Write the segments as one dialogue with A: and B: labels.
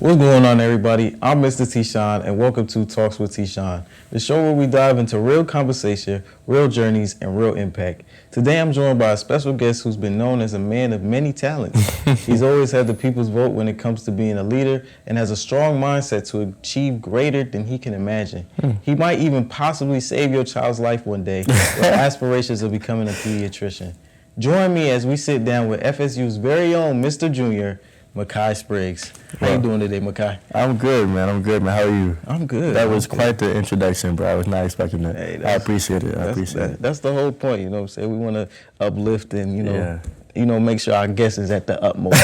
A: What's going on, everybody? I'm Mr. T-Sean, and welcome to Talks with T-Sean, the show where we dive into real conversation, real journeys, and real impact. Today, I'm joined by a special guest who's been known as a man of many talents. He's always had the people's vote when it comes to being a leader and has a strong mindset to achieve greater than he can imagine. He might even possibly save your child's life one day with aspirations of becoming a pediatrician. Join me as we sit down with FSU's very own Mr. Junior, Mekhi Spriggs. How you doing today, Mekhi?
B: I'm good, man. How are you?
A: I'm good.
B: That was quite the introduction, bro. I was not expecting that. Hey, I appreciate it.
A: That's the whole point, you know what I'm saying? We want to uplift and, you know, make sure our guest is at the utmost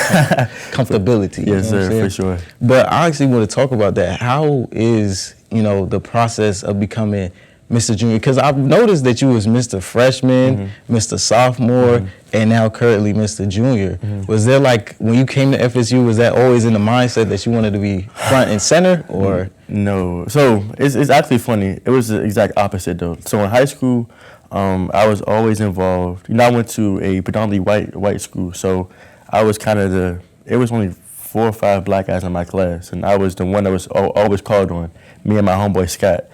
A: comfortability.
B: Yes, sir, for sure.
A: But I actually want to talk about that. How is, the process of becoming Mr. Junior? Because I've noticed that you was Mr. Freshman, Mr. Sophomore, and now currently Mr. Junior. Was there when you came to FSU, was that always in the mindset that you wanted to be front and center, or?
B: No. So it's actually funny. It was the exact opposite though. So in high school, I was always involved. I went to a predominantly white school, so I was kind of it was only 4 or 5 black guys in my class, and I was the one that was always called on, me and my homeboy Scott.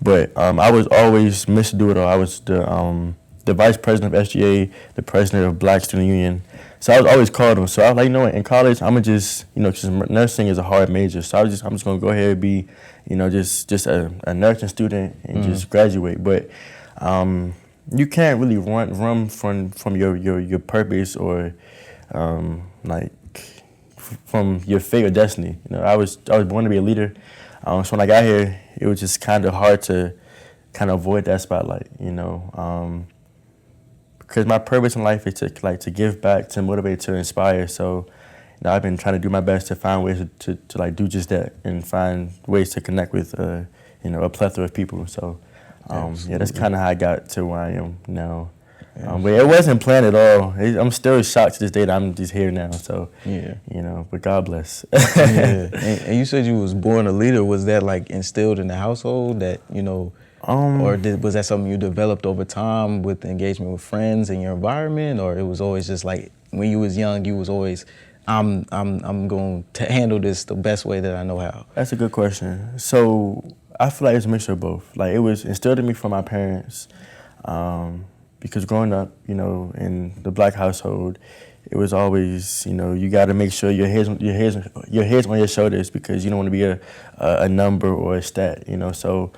B: But I was always Mr. Do-It-All. I was the vice president of SGA, the president of Black Student Union. So I was always called on. So I was like, in college, I'm gonna just, because nursing is a hard major. So I'm just gonna go ahead and be, just a nursing student and just graduate. But you can't really run from your purpose or from your fate or destiny. I was born to be a leader. So when I got here, it was just kind of hard to kind of avoid that spotlight, because my purpose in life is to give back, to motivate, to inspire. So, I've been trying to do my best to find ways to do just that and find ways to connect with, a plethora of people. So, that's kind of how I got to where I am now. But it wasn't planned at all. I'm still shocked to this day that I'm just here now. So, but God bless.
A: And you said you was born a leader. Was that instilled in the household that, or was that something you developed over time with engagement with friends in your environment, or it was always just when you was young, you was always, I'm going to handle this the best way that I know how?
B: That's a good question. So I feel like it's a mixture of both. It was instilled in me from my parents. Because growing up, in the black household, it was always, you got to make sure your head's on your shoulders because you don't want to be a number or a stat, So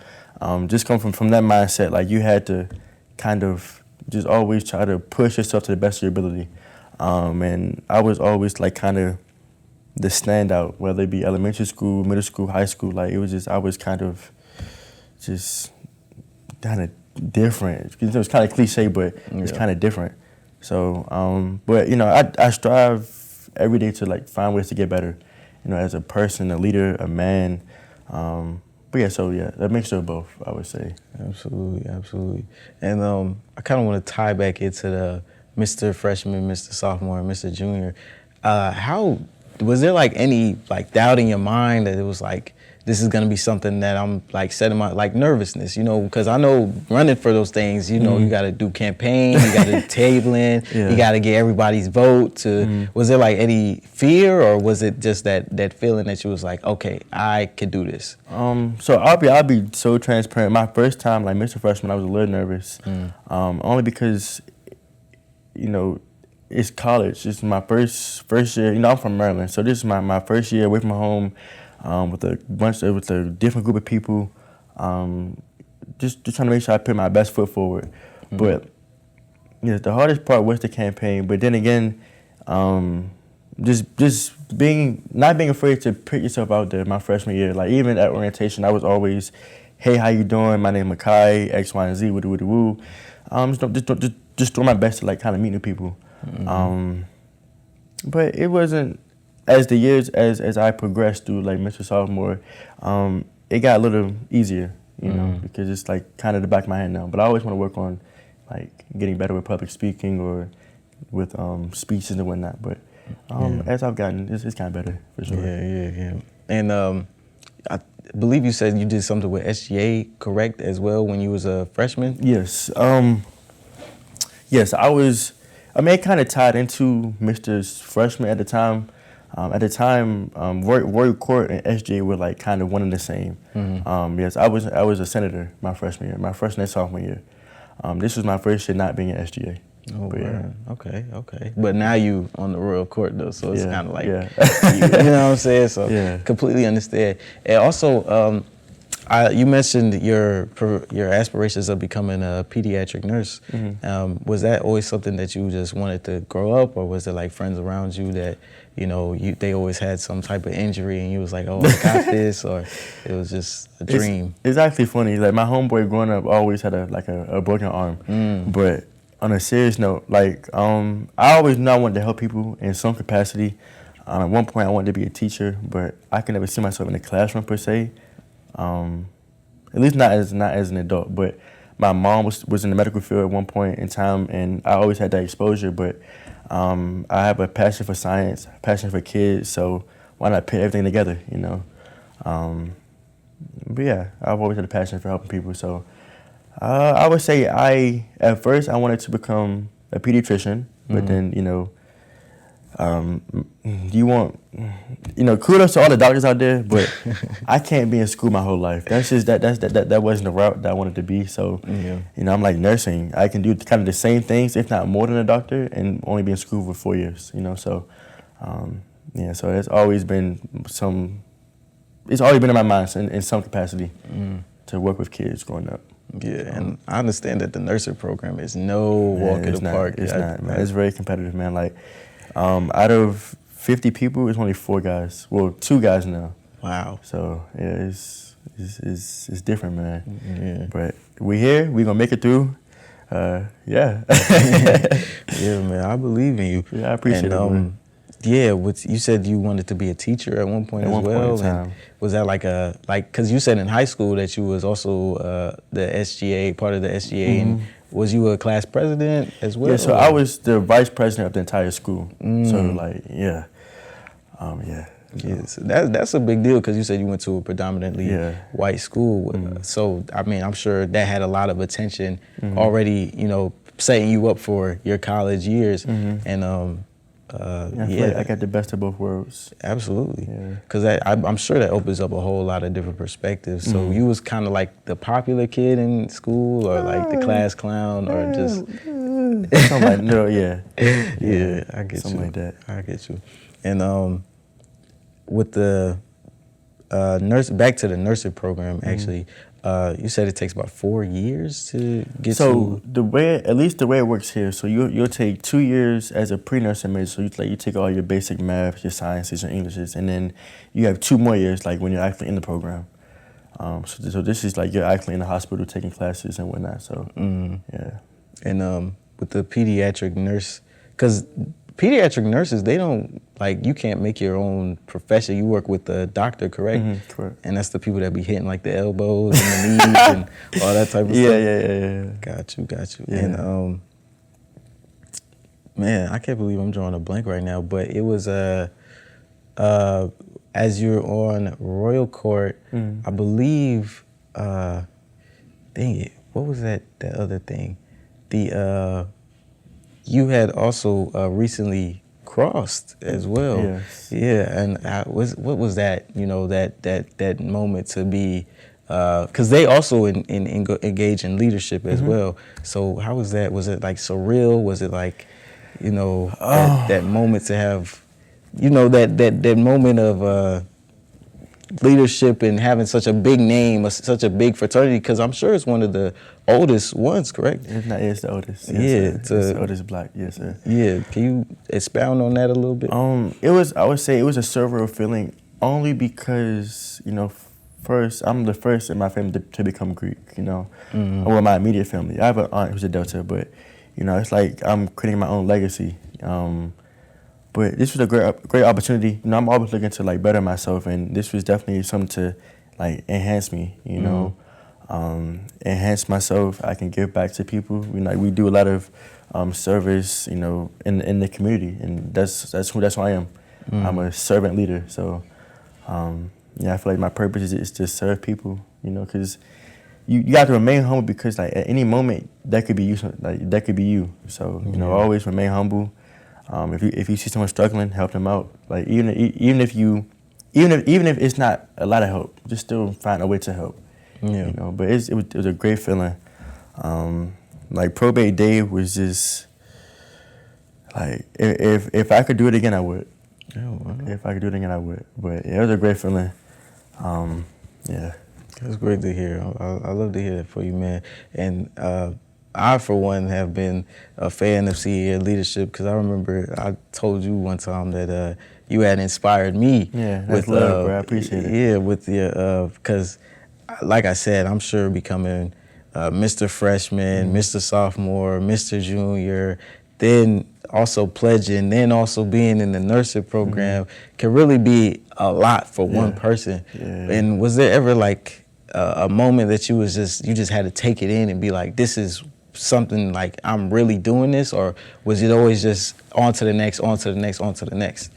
B: just come from that mindset, you had to kind of just always try to push yourself to the best of your ability. And I was always kind of the standout, whether it be elementary school, middle school, high school. I was kind of just kind of different. It was kind of cliche, but it's kind of different. So, but I strive every day to find ways to get better. As a person, a leader, a man. But a mixture of both, I would say.
A: Absolutely. And I kind of want to tie back into the Mr. Freshman, Mr. Sophomore, and Mr. Junior. How was there any doubt in your mind that it was this is gonna be something that I'm setting my nervousness, because I know running for those things, you got to do campaign, you got to tabling, you got to get everybody's vote. Was there any fear, or was it just that feeling that you was okay, I could do this?
B: So I'll be so transparent. My first time, Mr. Freshman, I was a little nervous, only because, it's college. This is my first year. I'm from Maryland, so this is my first year away from home. With a different group of people, just trying to make sure I put my best foot forward. But the hardest part was the campaign. But then again, just not being afraid to put yourself out there. My freshman year, even at orientation, I was always, "Hey, how you doing? My name is Mekhi, X, Y, and Z, woo. Just doing my best to kind of meet new people. But it wasn't. As the years, as I progressed through Mr. Sophomore, it got a little easier, because it's kind of the back of my hand now. But I always want to work on getting better with public speaking or with speeches and whatnot. But as I've gotten, it's kind of better for sure.
A: Yeah. And I believe you said you did something with SGA, correct, as well when you was a freshman?
B: Yes. Yes, I was. It kind of tied into Mr. Freshman at the time. At the time, Royal Court and SGA were like kind of one and the same. Yes, I was a senator my freshman year, my freshman and sophomore year. This was my first year not being an SGA.
A: Oh,
B: but yeah.
A: Okay. But now you on the Royal Court though, so it's kind of like,
B: yeah.
A: you know what I'm saying? So
B: Yeah.
A: completely understand. And also, you mentioned your aspirations of becoming a pediatric nurse. Was that always something that you just wanted to grow up, or was it like friends around you that, you know, they always had some type of injury and you was like, oh, I got this, or it was just a dream?
B: It's actually funny. Like my homeboy growing up always had a broken arm, but on a serious note, like I always knew I wanted to help people in some capacity. At one point, I wanted to be a teacher, but I could never see myself in the classroom per se. At least not as an adult. But my mom was in the medical field at one point in time, and I always had that exposure. But I have a passion for science, passion for kids, so why not put everything together, you know? But yeah, I've always had a passion for helping people, so. I would say at first I wanted to become a pediatrician, but then, you know, kudos to all the doctors out there, but I can't be in school my whole life. That's just, that wasn't the route that I wanted to be. So, you know, I'm like nursing. I can do kind of the same things, if not more than a doctor, and only be in school for 4 years, you know, so, so it's always been in my mind in some capacity to work with kids growing up.
A: Yeah, and I understand that the nursing program is no walk in the park.
B: It's not, man. It's very competitive, man. Like, out of 50 people, it's only 4 guys. Well, 2 guys now.
A: Wow.
B: So, yeah, it's different, man. Yeah. But we here. We gonna make it through. Yeah.
A: Yeah, man. I believe in you.
B: Yeah, I appreciate it, man.
A: Yeah, you said you wanted to be a teacher at one point as well. And was that because you said in high school that you was also the SGA, part of the SGA, and was you a class president as well?
B: Yeah, so I was the vice president of the entire school. So like, yeah.
A: Yeah, so that's a big deal because you said you went to a predominantly white school. So, I mean, I'm sure that had a lot of attention already, you know, setting you up for your college years. And
B: I feel like I got the best of both worlds.
A: Absolutely. Because I'm sure that opens up a whole lot of different perspectives. So you was kind of like the popular kid in school, or like the class clown, or just
B: something like
A: yeah, I get
B: something
A: you.
B: Like that.
A: I get you. And with the back to the nursing program, actually. You said it takes about 4 years to get to.
B: So the way it works here, so you'll take 2 years as a pre-nursing major. So you take all your basic math, your sciences, your Englishes, and then you have 2 more years, like when you're actually in the program. So this is like you're actually in the hospital taking classes and whatnot. So yeah. And
A: with the pediatric nurse, because pediatric nurses, they don't, like, you can't make your own profession. You work with the doctor, correct?
B: Correct.
A: And that's the people that be hitting like the elbows and the knees and all that type of stuff.
B: Yeah.
A: Got you.
B: Yeah.
A: And man, I can't believe I'm drawing a blank right now, but it was as you're on Royal Court, I believe, dang it, what was that other thing? You had also recently crossed as well.
B: Yes.
A: Yeah, and what was that? You know, that moment to be, because they also engage in leadership as well. So how was that? Was it like surreal? Was it like, you know, that moment to have, you know, that moment of leadership and having such a big name, such a big fraternity? Because I'm sure it's one of the oldest ones, correct?
B: It's the oldest.
A: Yes,
B: it's the oldest black. Yes, sir.
A: Yeah, can you expound on that a little bit?
B: I would say it was a surreal feeling only because, you know, first, I'm the first in my family to become Greek, you know, or my immediate family. I have an aunt who's a Delta, but, you know, it's like I'm creating my own legacy. But this was a great opportunity. You know, I'm always looking to like better myself, and this was definitely something to like enhance me. You know, enhance myself. I can give back to people. You know, we do a lot of service. You know, in the community, and that's who I am. I'm a servant leader. So, yeah, I feel like my purpose is to serve people. You know, because you got to remain humble, because like at any moment that could be you. Like that could be you. So you know, always remain humble. If you see someone struggling, help them out. Like even if it's not a lot of help, just still find a way to help.
A: Yeah.
B: You know, but it was a great feeling. Like probate day was just like if I could do it again, I would.
A: Oh, wow.
B: If I could do it again, I would. But yeah, it was a great feeling. Yeah.
A: That's great to hear. I love to hear that for you, man. And I, for one, have been a fan of CEA leadership because I remember I told you one time that you had inspired me.
B: Yeah, that's love, bro. I appreciate it.
A: Yeah, with your, because like I said, I'm sure becoming Mr. Freshman, Mr. Sophomore, Mr. Junior, then also pledging, then also being in the nursing program can really be a lot for one person.
B: Yeah.
A: And was there ever like a moment that you just had to take it in and be like, this is something like I'm really doing this, or was it always just on to the next, on to the next, on to the next?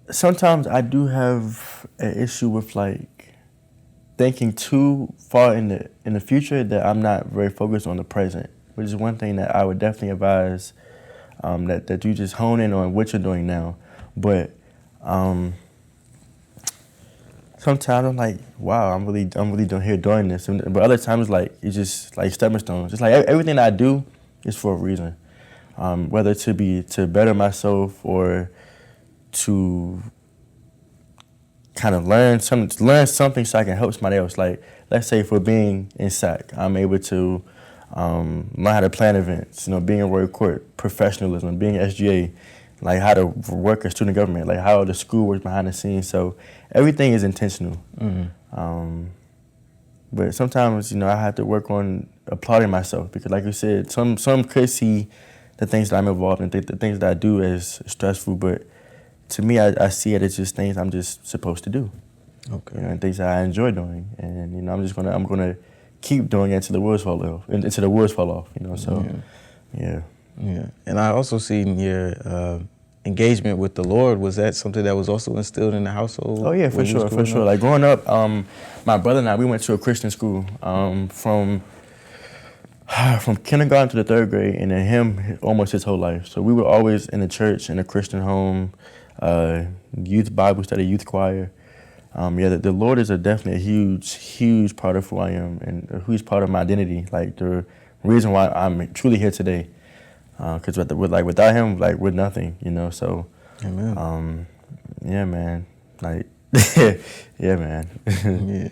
B: Sometimes I do have an issue with like thinking too far in the future that I'm not very focused on the present, which is one thing that I would definitely advise that you just hone in on what you're doing now. But sometimes I'm like, wow, I'm really doing this. But other times, like, it's just like stepping stones. It's like everything that I do is for a reason, whether to better myself or to kind of learn something so I can help somebody else. Like, let's say for being in SAC, I'm able to learn how to plan events, being in Royal Court, professionalism, being an SGA, like how to work in student government, like how the school works behind the scenes. So everything is intentional. But sometimes, I have to work on applauding myself because, like you said, some could see the things that I'm involved in, the things that I do as stressful, but to me, I see it as just things I'm just supposed to do.
A: Okay.
B: And things that I enjoy doing, and I'm gonna keep doing it until the wheels fall off. So yeah.
A: And I also seen your engagement with the Lord. Was that something that was also instilled in the household?
B: Oh yeah, for sure. Like growing up, my brother and I, we went to a Christian school from kindergarten to the third grade, and then him almost his whole life. So we were always in the church, in a Christian home, youth Bible study, youth choir. The Lord is definitely a huge part of who I am and a huge part of my identity. Like the reason why I'm truly here today. Because without him, like we're nothing, So,
A: Amen.
B: Yeah, man. Like, yeah, man.
A: Yeah.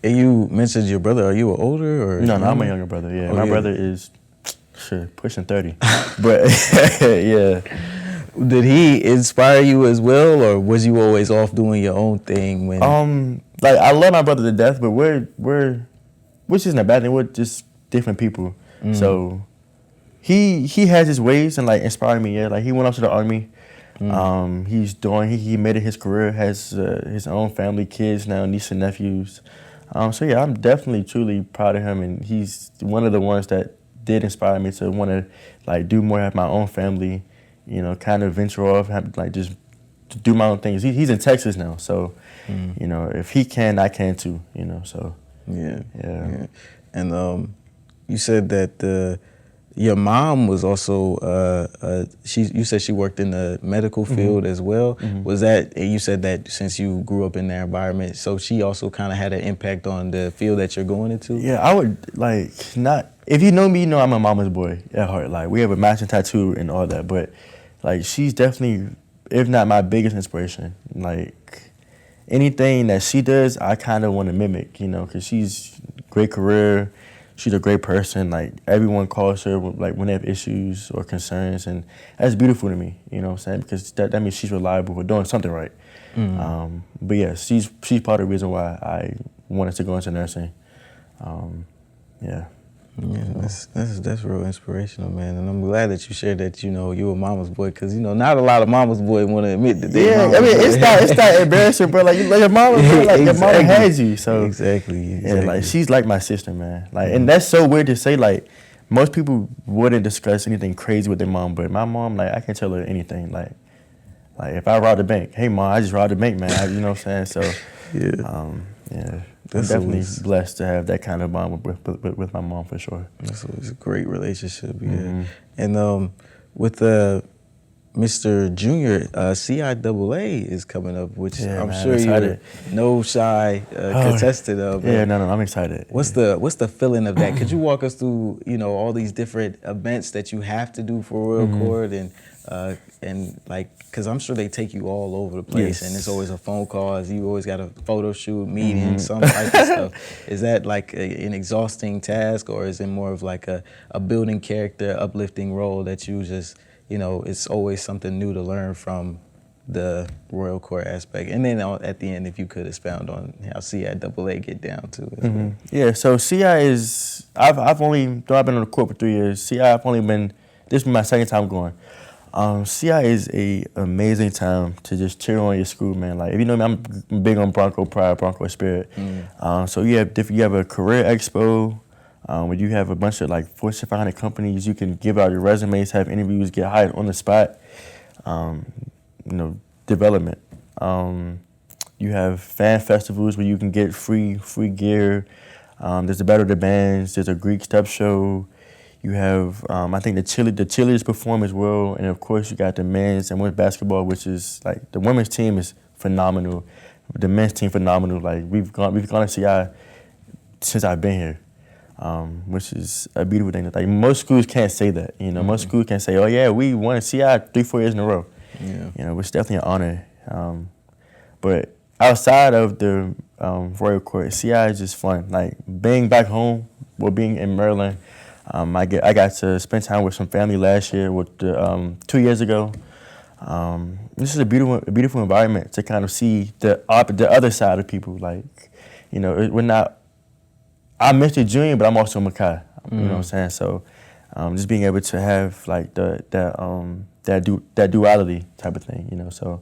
A: And you mentioned your brother. Are you older or?
B: No, I'm a younger brother. Yeah, my brother is pushing 30. But yeah.
A: Did he inspire you as well, or was you always off doing your own thing?
B: Like I love my brother to death, but which isn't a bad thing. We're just different people. So he has his ways and like inspired me. Yeah, like he went off to the army. He made it his career. Has his own family, kids now, nieces and nephews. So yeah, I'm definitely truly proud of him, and he's one of the ones that did inspire me to want to like do more, have my own family. Kind of venture off, just to do my own things. He's in Texas now, so if he can, I can too. So
A: yeah. And you said that your mom was also you said she worked in the medical field as well. Was that, you said that since you grew up in that environment, so she also kind of had an impact on the field that you're going into?
B: Yeah, I would like not. If you know me, you know I'm a mama's boy at heart. Like we have a matching tattoo and all that, but like she's definitely, if not my biggest inspiration. Like anything that she does, I kind of want to mimic, because she's great career. She's a great person. Like everyone calls her when they have issues or concerns, and that's beautiful to me. You know what I'm saying? Because that means she's reliable for doing something right. But yeah, she's part of the reason why I wanted to go into nursing.
A: Yeah, that's real inspirational, man. And I'm glad that you shared that, you a mama's boy, because, not a lot of mama's boys want to admit that they're mama's boy.
B: It's not embarrassing, bro. Like your mama, bro, like your mama has you. So
A: Exactly.
B: Yeah, like she's like my sister, man. Like, and that's so weird to say. Like, most people wouldn't discuss anything crazy with their mom, but my mom, like, I can tell her anything. Like if I robbed the bank, hey mom, I just robbed the bank, man. You know what I'm saying? So, yeah. I'm definitely blessed to have that kind of bond with my mom for sure.
A: That's always a great relationship, yeah. And with Mr. Junior, CIAA is coming up, which I'm sure you're no shy contestant of.
B: Yeah, no, I'm excited.
A: What's the feeling of that? Could you walk us through, all these different events that you have to do for Royal Court and like, because I'm sure they take you all over the place, and it's always a phone call. You always got a photo shoot, meeting, some type of stuff. Is that like an exhausting task, or is it more of like a building character, uplifting role that you just, it's always something new to learn from the Royal Court aspect? And then at the end, if you could expound on how CIAA get down to it.
B: Yeah, so CI is, I've only, though I've been on the court for 3 years, CI I've only been, this is my second time going. CI is a amazing time to just cheer on your school, man. Like, if you know me, I'm big on Bronco pride, Bronco spirit. So you have a career expo, where you have a bunch of like Fortune 500 companies. You can give out your resumes, have interviews, get hired on the spot. Development. You have fan festivals where you can get free gear. There's a Battle of the Bands. There's a Greek step show. You have, I think the cheerleaders perform as well, and of course you got the men's and women's basketball, which is like the women's team is phenomenal, the men's team phenomenal. Like we've gone to CI since I've been here, which is a beautiful thing. Like most schools can't say that, most schools can't say, oh yeah, we won CI 3-4 years in a row. It's definitely an honor. But outside of the Royal Court, CI is just fun. Like being back home or being in Maryland. I got to spend time with some family last year, 2 years ago. This is a beautiful environment to kind of see the other side of people. Like, we're not. I'm Mr. Junior, but I'm also Mekhi. You know what I'm saying? So, just being able to have like that duality type of thing. So,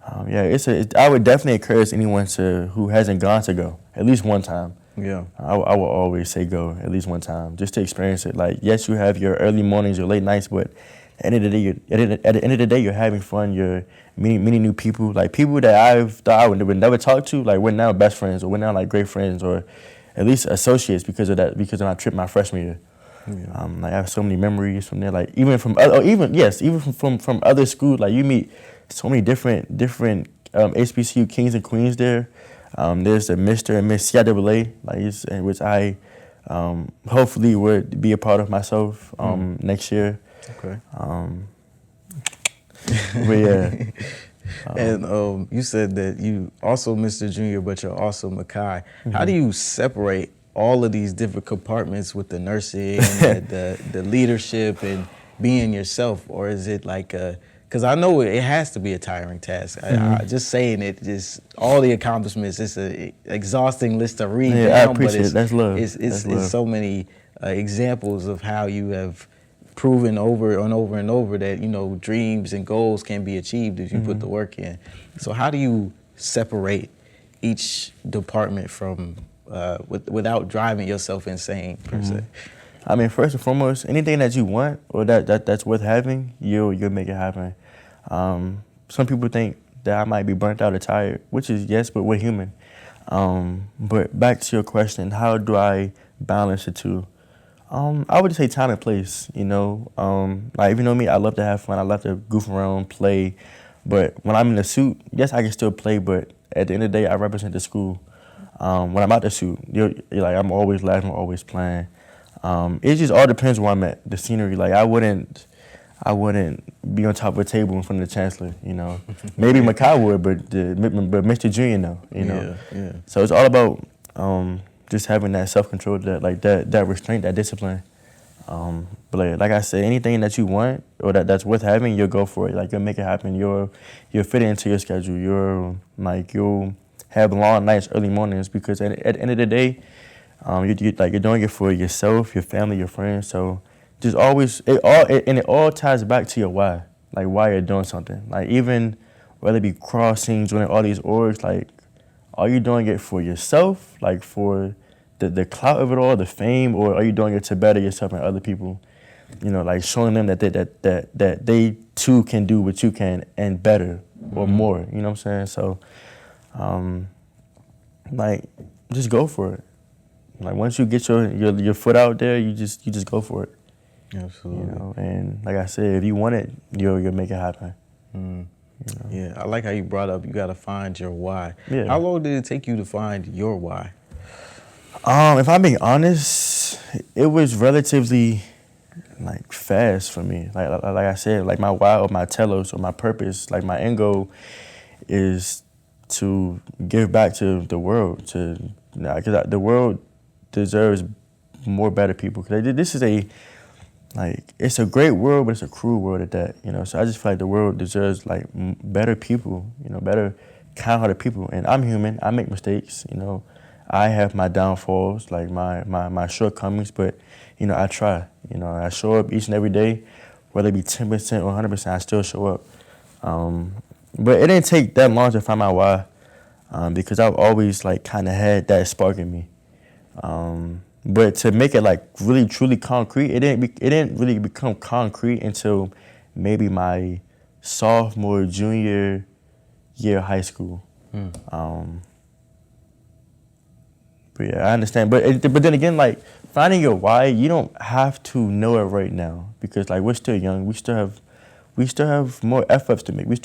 B: I would definitely encourage anyone who hasn't gone to go at least one time.
A: Yeah,
B: I will always say go at least one time just to experience it. Like, yes, you have your early mornings, your late nights, but at the end of the day, you're having fun. You're meeting new people, like people that I thought I would never talk to. Like we're now best friends, or we're now like great friends, or at least associates because of my trip my freshman year. Like I have so many memories from there. Like even from other schools. Like you meet so many different HBCU kings and queens there. There's a Mr. and Miss CIAA, which I hopefully would be a part of myself next year.
A: Okay.
B: But yeah.
A: And you said that you also Mr. Junior, but you're also Mekhi. How do you separate all of these different compartments with the nursing and the leadership and being yourself? Or is it like because I know it has to be a tiring task. I just saying it, just all the accomplishments, it's an exhausting list to read down.
B: I appreciate it. That's love.
A: It's so many examples of how you have proven over and over and over that, dreams and goals can be achieved if you put the work in. So how do you separate each department from, without driving yourself insane, per se?
B: I mean, first and foremost, anything that you want or that's worth having, you'll make it happen. Some people think that I might be burnt out or tired, which is yes, but we're human. But back to your question, how do I balance the two? I would say time and place, Like, if you know me, I love to have fun. I love to goof around, play. But when I'm in the suit, yes, I can still play, but at the end of the day, I represent the school. When I'm out the suit, you're like, I'm always laughing, always playing. It just all depends where I'm at, the scenery. Like, I wouldn't be on top of a table in front of the chancellor, Maybe Mekhi would, but Mr. Junior, no,
A: Yeah.
B: So it's all about just having that self-control, that restraint, that discipline. But like I said, anything that you want or that's worth having, you'll go for it. Like, you'll make it happen. You'll fit it into your schedule. You'll have long nights, early mornings, because at the end of the day, you're doing it for yourself, your family, your friends. So just always, it all ties back to your why, like why you're doing something. Like, even whether it be crossings, joining all these orgs, like, are you doing it for yourself, like for the clout of it all, the fame, or are you doing it to better yourself and other people? Like showing them that they too can do what you can and better or more. You know what I'm saying? So, like, just go for it. Like once you get your foot out there, you just go for it.
A: Absolutely.
B: You know, and like I said, if you want it, you'll make it happen.
A: Mm.
B: You know?
A: Yeah, I like how you brought up you got to find your why.
B: Yeah.
A: How long did it take you to find your why?
B: If I'm being honest, it was relatively like fast for me. Like I said, like my why or my telos or my purpose, like my end goal is to give back to the world. Because the world deserves more better people. Because this is it's a great world, but it's a cruel world at that. You know, so I just feel like the world deserves like better people. You know, better, kind-hearted people. And I'm human. I make mistakes. You know, I have my downfalls, like my shortcomings. But you know, I try. You know, I show up each and every day, whether it be 10% or 100%. I still show up. But it didn't take that long to find my why, because I've always like kind of had that spark in me. But to make it like really truly concrete, it didn't really become concrete until maybe my sophomore, junior year of high school. But yeah, I understand. But then again, like finding your why, you don't have to know it right now because like we're still young. We still have more efforts to make. We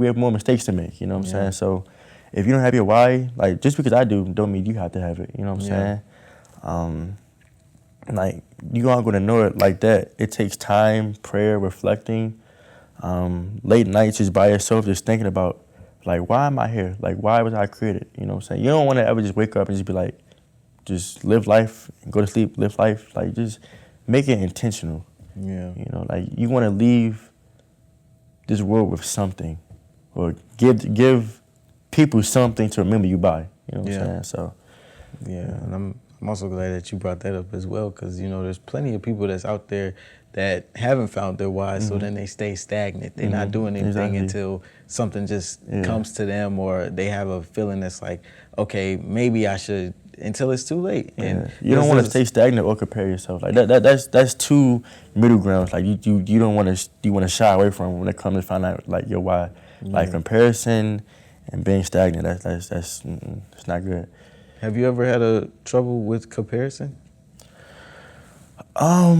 B: have more mistakes to make. You know what I'm saying? So if you don't have your why, like just because I do, don't mean you have to have it. You know what I'm saying? Like you aren't gonna know it like that. It takes time, prayer, reflecting, late nights just by yourself, just thinking about like why am I here? Like why was I created? You know what I'm saying? You don't want to ever just wake up and just be like, just live life, go to sleep, live life. Like just make it intentional.
A: Yeah.
B: You know, like you want to leave this world with something, or give people something to remember you by. You know what I'm saying? So.
A: Yeah, and I'm also glad that you brought that up as well, because you know there's plenty of people that's out there that haven't found their why, so then they stay stagnant. They're not doing anything until something just comes to them, or they have a feeling that's like, okay, maybe I should, until it's too late. And
B: you don't want to stay stagnant or compare yourself. Like that's two middle grounds. Like you don't want to shy away from when it comes to find out like your why. Like comparison and being stagnant. That's not good.
A: Have you ever had a trouble with comparison? Or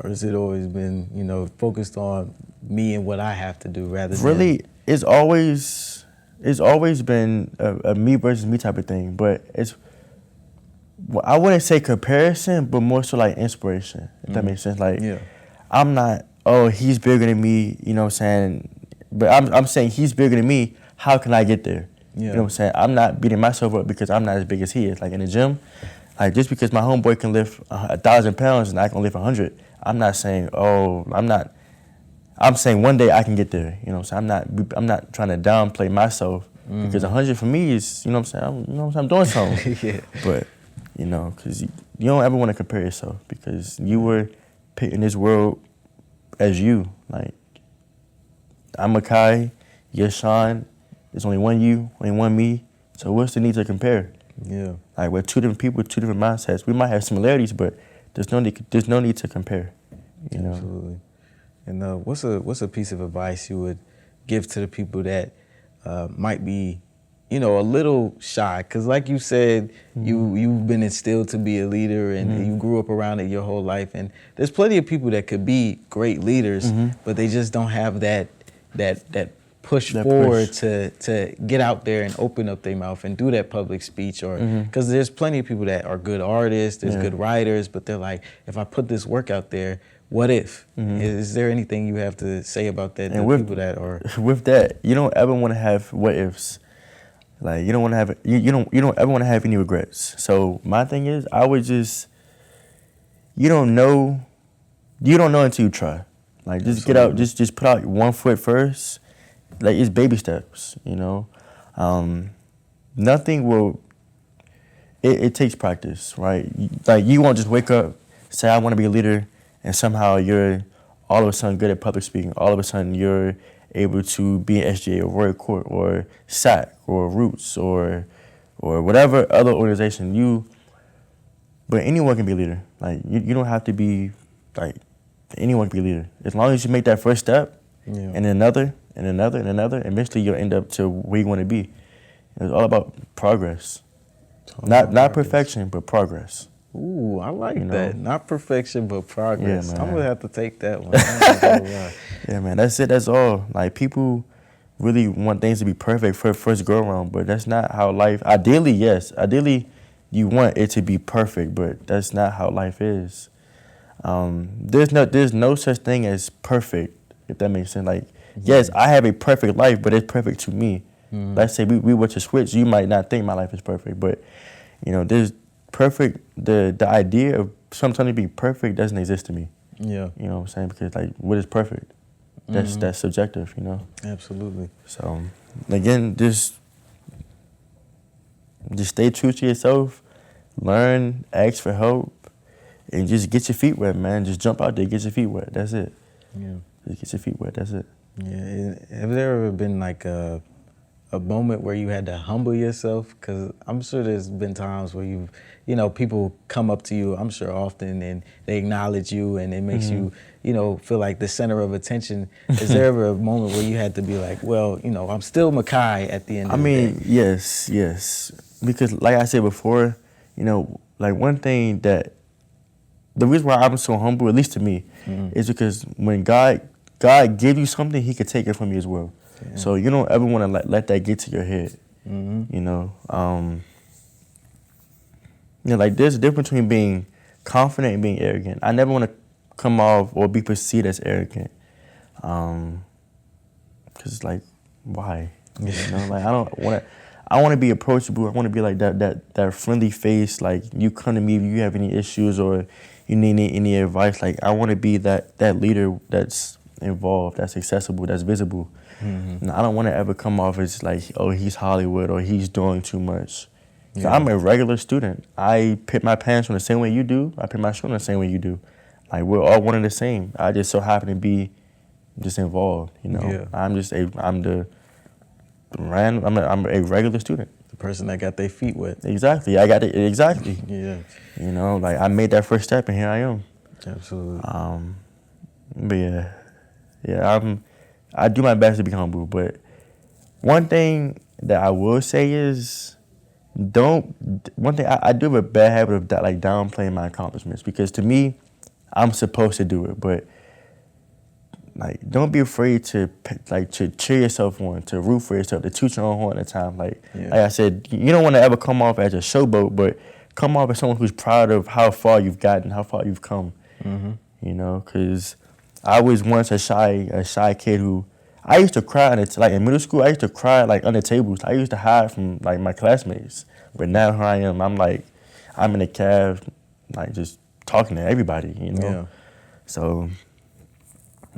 A: has it always been, you know, focused on me and what I have to do rather than...
B: Really, it's always been a me versus me type of thing, but I wouldn't say comparison, but more so like inspiration, if that makes sense. Like, I'm not, oh, he's bigger than me, you know what I'm saying? But I'm saying he's bigger than me. How can I get there? You know what I'm saying? I'm not beating myself up because I'm not as big as he is. Like in the gym, like just because my homeboy can lift 1,000 pounds and I can lift 100, I'm not saying, I'm saying one day I can get there. You know what I'm saying? I'm not trying to downplay myself because 100 for me is, you know what I'm saying? I'm doing something. But you know, because you don't ever want to compare yourself because you were put in this world as you. Like, I'm Mekhi, you're Sean. There's only one you, only one me. So what's the need to compare?
A: Yeah.
B: Like we're two different people, two different mindsets. We might have similarities, but there's no need to compare. You know?
A: Absolutely. And what's a piece of advice you would give to the people that might be, you know, a little shy? Because like you said, you've been instilled to be a leader, and you grew up around it your whole life. And there's plenty of people that could be great leaders, but they just don't have that push forward to get out there and open up their mouth and do that public speech, or because there's plenty of people that are good artists, there's good writers, but they're like, if I put this work out there, what if? Is there anything you have to say about that?
B: And with
A: people that are
B: with that, you don't ever want to have what ifs. Like you don't want to have you don't ever want to have any regrets. So my thing is, I would just you don't know until you try. Like just get out, just put out one foot first. Like it's baby steps, you know. Nothing will. It takes practice, right? Like you won't just wake up, say I want to be a leader, and somehow you're all of a sudden good at public speaking. All of a sudden you're able to be an SGA or Royal Court or SAC or Roots or whatever other organization but anyone can be a leader. Like you don't have to be like anyone can be a leader. As long as you make that first step and then another and another, and another, and eventually you'll end up to where you want to be. It's all about progress. Not perfection, but progress.
A: Ooh, I like
B: You know?
A: that. Not perfection, but progress.
B: Yeah, man.
A: I'm going to have to take that one. I ain't gonna lie.
B: Yeah, man, that's it. That's all. Like, people really want things to be perfect for first go around, but that's not how life. Ideally, yes. Ideally, you want it to be perfect, but that's not how life is. There's no such thing as perfect, if that makes sense. Like, yes, I have a perfect life, but it's perfect to me. Let's say we were to switch, you might not think my life is perfect, but you know, there's perfect. The idea of something to be perfect doesn't exist to me.
A: Yeah.
B: You know what I'm saying? Because like, what is perfect? That's subjective, you know.
A: Absolutely.
B: So again, just stay true to yourself, learn, ask for help, and just get your feet wet, man. Just jump out there, get your feet wet. That's it.
A: Yeah.
B: Just get your feet wet. That's it.
A: Yeah. Have there ever been like a moment where you had to humble yourself? Because I'm sure there's been times where people come up to you, I'm sure often, and they acknowledge you, and it makes you, feel like the center of attention. Is there ever a moment where you had to be like, well, I'm still Mekhi at the end of the day?
B: Yes. Because like I said before, like one thing that, the reason why I'm so humble, at least to me, is because when God gives you something, he could take it from you as well. Yeah. So you don't ever want to let that get to your head. Like there's a difference between being confident and being arrogant. I never want to come off or be perceived as arrogant. Cause like, why? Like I want to be approachable. I want to be like that friendly face. Like you come to me if you have any issues or you need any advice. Like I want to be that leader that's involved, that's accessible, that's visible. And I don't want to ever come off as like, oh, he's Hollywood or he's doing too much. Yeah. I'm a regular student. I put my pants on the same way you do. I put my shirt on the same way you do. Like we're all one and the same. I just so happen to be just involved.
A: Yeah.
B: I'm a regular student.
A: The person that got their feet wet.
B: Exactly. I got it. Exactly.
A: Yeah.
B: Like I made that first step and here I am.
A: Absolutely.
B: But yeah. I do my best to be humble, but one thing that I will say is I do have a bad habit of like downplaying my accomplishments, because to me, I'm supposed to do it, but like don't be afraid to cheer yourself on, to root for yourself, to toot your own horn at a time. Like I said, you don't want to ever come off as a showboat, but come off as someone who's proud of how far you've gotten, how far you've come. Because I was once a shy kid who I used to cry in middle school. I used to cry like under tables. I used to hide from like my classmates. But now here I am. I'm in a cab, like just talking to everybody.
A: Yeah.
B: So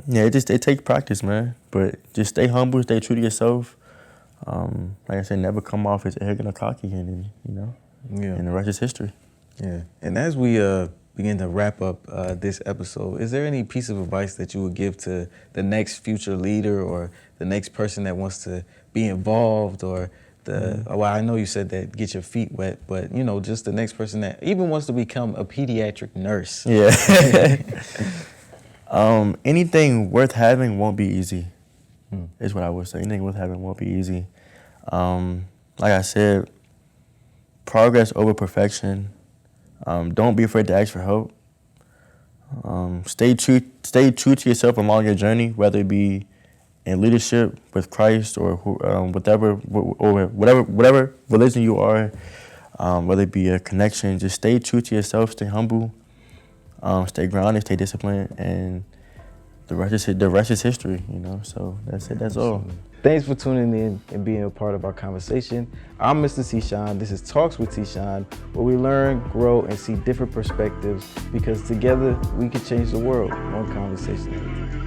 B: yeah, it takes practice, man. But just stay humble, stay true to yourself. Like I said, never come off as arrogant or cocky, and and the rest is history.
A: Yeah. And as we begin to wrap up this episode, is there any piece of advice that you would give to the next future leader or the next person that wants to be involved, or well, I know you said that get your feet wet, but just the next person that even wants to become a pediatric nurse?
B: Yeah. Anything worth having won't be easy, is what I would say. Anything worth having won't be easy. Like I said, progress over perfection. Don't be afraid to ask for help. Stay true to yourself along your journey, whether it be in leadership with Christ or whatever religion you are, whether it be a connection. Just stay true to yourself. Stay humble. Stay grounded. Stay disciplined, and the rest is history. So that's it. That's all.
A: Thanks for tuning in and being a part of our conversation. I'm Mr. T-Sean. This is Talks with T-Sean, where we learn, grow, and see different perspectives, because together we can change the world, one conversation at a time.